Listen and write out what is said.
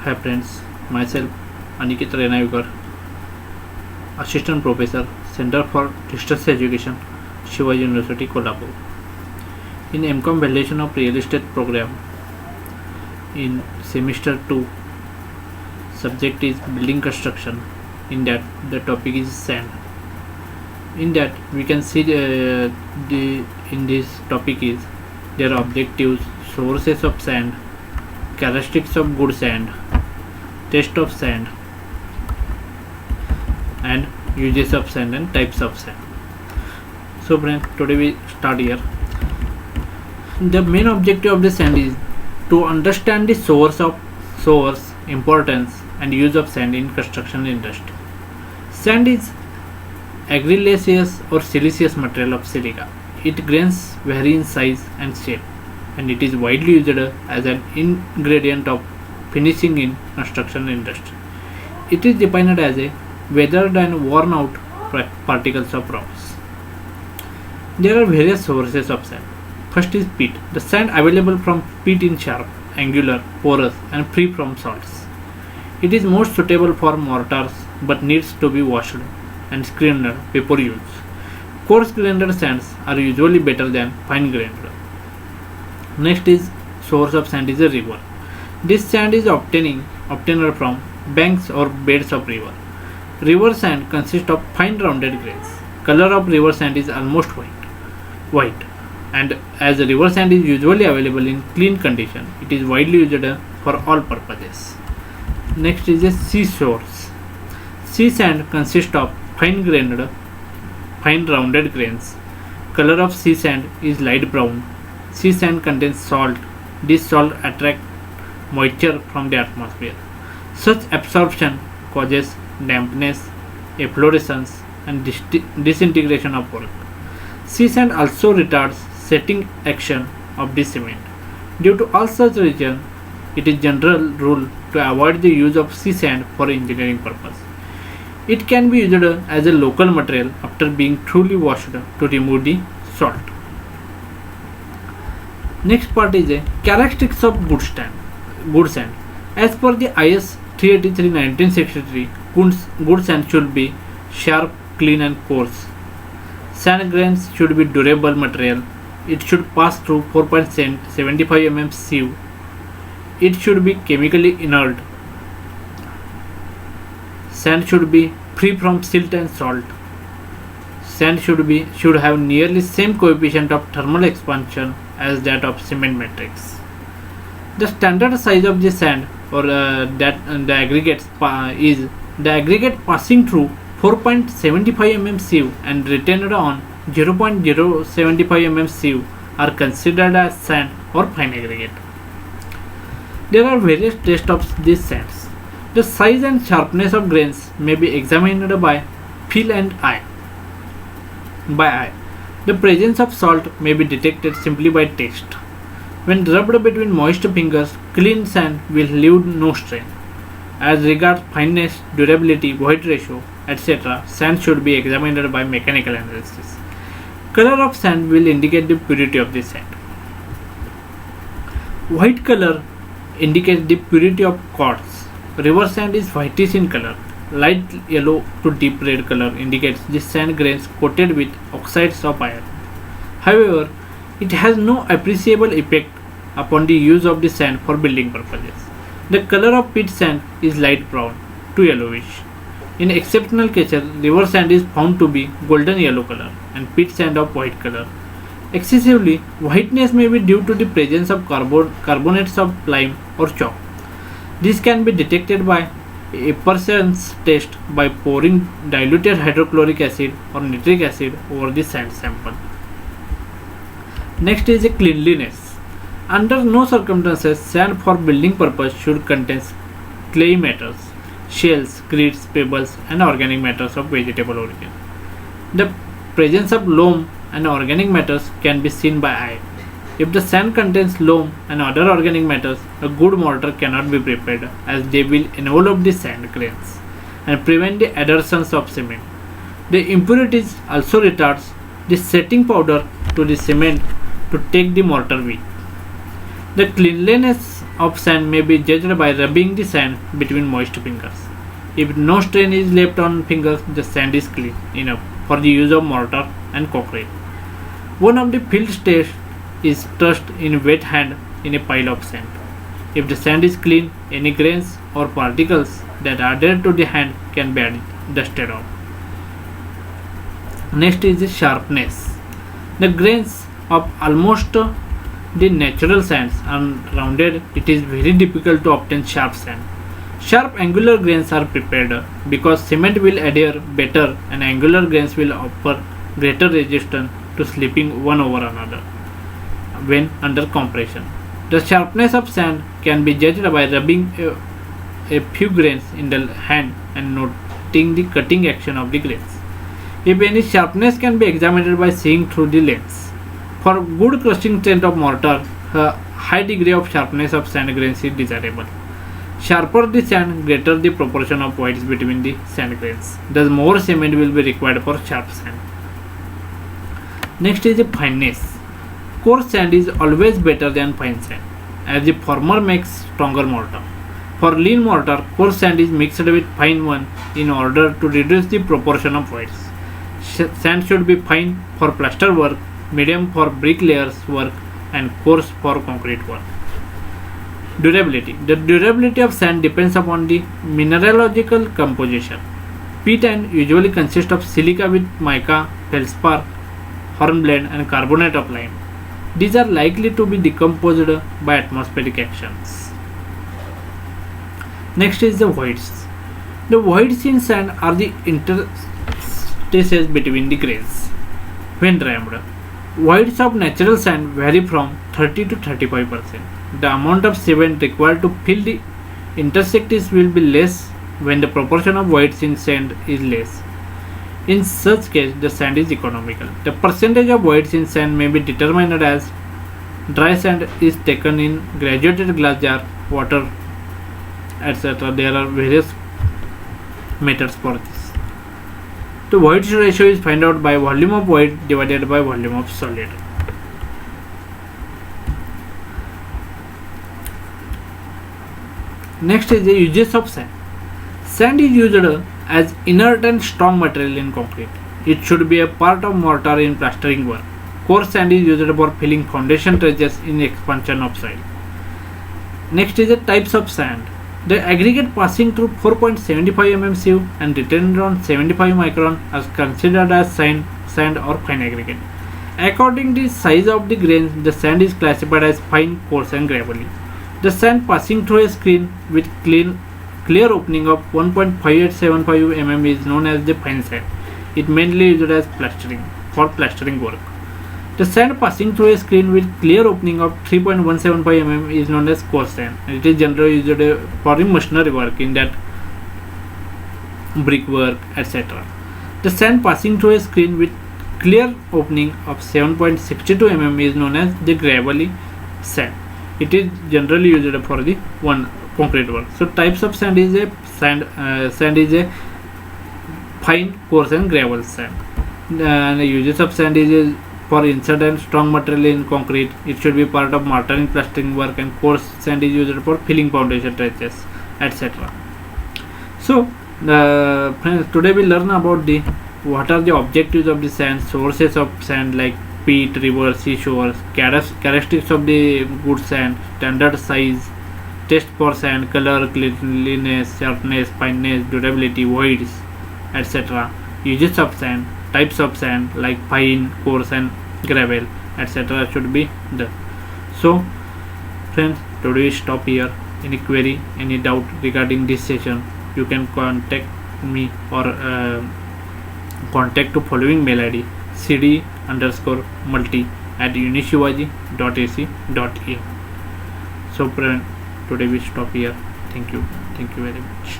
Hi friends, myself Aniket Renayukar, Assistant Professor, Center for Distance Education, Shivaji University, Kolhapur. In MCOM Valuation of Real Estate program, in semester 2, subject is building construction. In that, the topic is sand. In that, we can see in this topic is their objectives, sources of sand, characteristics of good sand, test of sand, and uses of sand and types of sand. So friends, today we start here. The main objective of the sand is to understand the source, importance and use of sand in construction industry. Sand is argillaceous or siliceous material of silica. Its grains vary in size and shape, and it is widely used as an ingredient of finishing in construction industry. It is defined as a weathered and worn out particles of rocks. There are various sources of sand. First is peat. The sand available from peat is sharp, angular, porous and free from salts. It is most suitable for mortars but needs to be washed and screened before use. Coarse grained sands are usually better than fine grained. Next is source of sand is a river. This sand is obtained from banks or beds of river. River sand consists of fine rounded grains. Color of river sand is almost white, and as river sand is usually available in clean condition, it is widely used for all purposes. Next is a seashores. Sea sand consists of fine rounded grains. Color of sea sand is light brown. Sea sand contains salt. This salt attracts moisture from the atmosphere. Such absorption causes dampness, efflorescence and disintegration of rock. Sea sand also retards setting action of the cement. Due to all such reasons, it is general rule to avoid the use of sea sand for engineering purpose. It can be used as a local material after being thoroughly washed to remove the salt. Next part is a characteristics of good sand. As per the IS 383/1963, good sand should be sharp, clean and coarse. Sand grains should be durable material. It should pass through 4.75 mm sieve. It should be chemically inert. Sand should be free from silt and salt. Sand should have nearly same coefficient of thermal expansion as that of cement matrix. The standard size of the sand or the aggregate passing through 4.75 mm sieve and retained on 0.075 mm sieve are considered as sand or fine aggregate. There are various tests of these sands. The size and sharpness of grains may be examined by feel and eye. The presence of salt may be detected simply by taste. When rubbed between moist fingers, clean sand will leave no stain. As regards fineness, durability, void ratio, etc., sand should be examined by mechanical analysis. Color of sand will indicate the purity of the sand. White color indicates the purity of quartz. River sand is whitish in color. Light yellow to deep red color indicates the sand grains coated with oxides of iron. However, it has no appreciable effect upon the use of the sand for building purposes. The color of peat sand is light brown to yellowish. In exceptional cases, river sand is found to be golden yellow color and peat sand of white color. Excessively, whiteness may be due to the presence of carbonates of lime or chalk. This can be detected by a person's test by pouring diluted hydrochloric acid or nitric acid over the sand sample. Next is a cleanliness. Under no circumstances, sand for building purpose should contain clayey matters, shells, grits, pebbles and organic matters of vegetable origin. The presence of loam and organic matters can be seen by eye. If the sand contains loam and other organic matters, a good mortar cannot be prepared as they will envelop the sand grains and prevent the adhesion of cement. The impurities also retards the setting powder to the cement to take the mortar weak. The cleanliness of sand may be judged by rubbing the sand between moist fingers. If no strain is left on fingers, the sand is clean enough for the use of mortar and concrete. One of the field tests is thrust in wet hand in a pile of sand. If the sand is clean, any grains or particles that are adhered to the hand can be dusted off. Next is the sharpness. The grains of almost the natural sands are rounded. It is very difficult to obtain sharp sand. Sharp angular grains are prepared because cement will adhere better and angular grains will offer greater resistance to slipping one over another when under compression. The sharpness of sand can be judged by rubbing a few grains in the hand and noting the cutting action of the grains. If any sharpness can be examined by seeing through the lens. For good crushing strength of mortar, a high degree of sharpness of sand grains is desirable. Sharper the sand, greater the proportion of whites between the sand grains. Thus, more cement will be required for sharp sand. Next is the fineness. Coarse sand is always better than fine sand, as the former makes stronger mortar. For lean mortar, coarse sand is mixed with fine one in order to reduce the proportion of whites. Sand should be fine for plaster work, medium for bricklayers work, and coarse for concrete work. Durability. The durability of sand depends upon the mineralogical composition. Peat sand usually consists of silica with mica, feldspar, hornblende, and carbonate of lime. These are likely to be decomposed by atmospheric actions. Next is the voids. The voids in sand are the interstices between the grains. When rammed, voids of natural sand vary from 30 to 35%. The amount of cement required to fill the interstices will be less when the proportion of voids in sand is less. In such case, the sand is economical. The percentage of voids in sand may be determined as dry sand is taken in graduated glass jar, water, etc. There are various methods for this. The voids ratio is found out by volume of void divided by volume of solid. Next is the uses of sand. Sand is used as inert and strong material in concrete. It should be a part of mortar in plastering work. Coarse sand is used for filling foundation trenches in expansion of soil. Next is the types of sand. The aggregate passing through 4.75 mm sieve and retained on 75 micron are considered as sand or fine aggregate. According to the size of the grains, the sand is classified as fine, coarse, and gravelly. The sand passing through a screen with clear opening of 1.5875 mm is known as the fine sand. It mainly used as for plastering work. The sand passing through a screen with clear opening of 3.175 mm is known as coarse sand. It is generally used for machinery work, in that brickwork, etc. The sand passing through a screen with clear opening of 7.62 mm is known as the gravelly sand. It is generally used for the concrete work. So types of sand is a sand is a fine, coarse, and gravel sand. And the uses of sand is for insert and strong material in concrete. It should be part of mortar and plastering work, and coarse sand is used for filling foundation trenches, etc. So friends, today we learn about what are the objectives of the sand, sources of sand like peat, rivers, seashores, characteristics of the good sand, standard size, test for sand, color, cleanliness, sharpness, fineness, durability, voids, etc. Uses of sand, types of sand like fine, coarse, and gravel, etc. should be done. So friends, today we stop here. Any query, any doubt regarding this session, you can contact me or contact to following mail ID cd_multi@unishivaji.ac.in. So friend, today we stop here. Thank you very much.